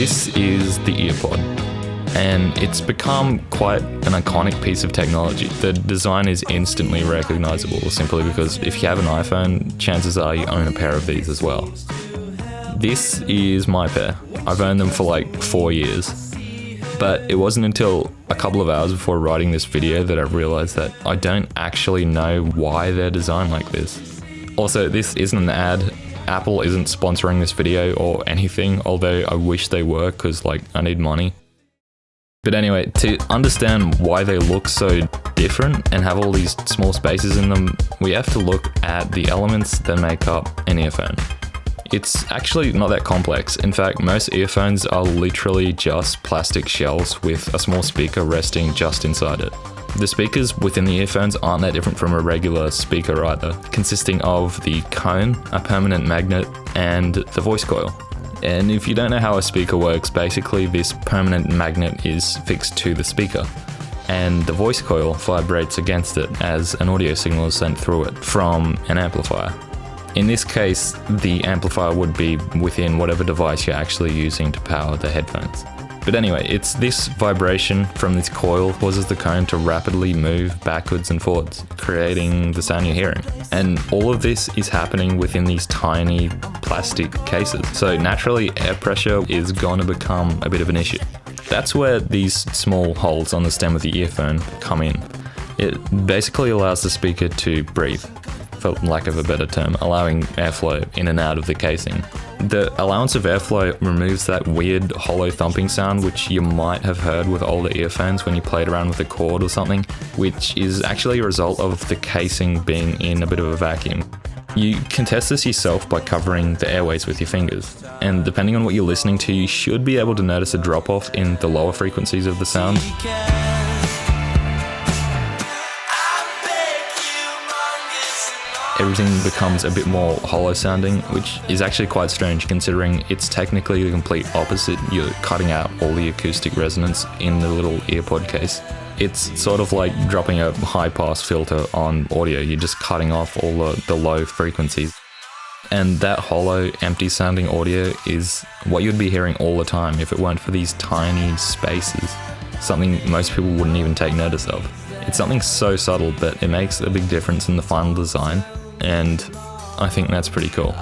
This is the Earpod, and it's become quite an iconic piece of technology. The design is instantly recognizable simply because if you have an iPhone, chances are you own a pair of these as well. This is my pair. I've owned them for like 4 years, but it wasn't until a couple of hours before writing this video that I realized that I don't actually know why they're designed like this. Also, this isn't an ad. Apple isn't sponsoring this video or anything, although I wish they were because I need money. But anyway, to understand why they look so different and have all these small spaces in them, we have to look at the elements that make up an earphone. It's actually not that complex. In fact, most earphones are literally just plastic shells with a small speaker resting just inside it. The speakers within the earphones aren't that different from a regular speaker either, consisting of the cone, a permanent magnet, and the voice coil. And if you don't know how a speaker works, basically this permanent magnet is fixed to the speaker, and the voice coil vibrates against it as an audio signal is sent through it from an amplifier. In this case, the amplifier would be within whatever device you're actually using to power the headphones. But anyway, it's this vibration from this coil causes the cone to rapidly move backwards and forwards, creating the sound you're hearing. And all of this is happening within these tiny plastic cases. So naturally, air pressure is going to become a bit of an issue. That's where these small holes on the stem of the earphone come in. It basically allows the speaker to breathe, for lack of a better term, allowing airflow in and out of the casing. The allowance of airflow removes that weird hollow thumping sound which you might have heard with older earphones when you played around with a cord or something, which is actually a result of the casing being in a bit of a vacuum. You can test this yourself by covering the airways with your fingers, and depending on what you're listening to, you should be able to notice a drop-off in the lower frequencies of the sound. Everything becomes a bit more hollow sounding, which is actually quite strange considering it's technically the complete opposite. You're cutting out all the acoustic resonance in the little earpod case. It's sort of like dropping a high pass filter on audio. You're just cutting off all the low frequencies. And that hollow, empty sounding audio is what you'd be hearing all the time if it weren't for these tiny spaces, something most people wouldn't even take notice of. It's something so subtle, but it makes a big difference in the final design. And I think that's pretty cool.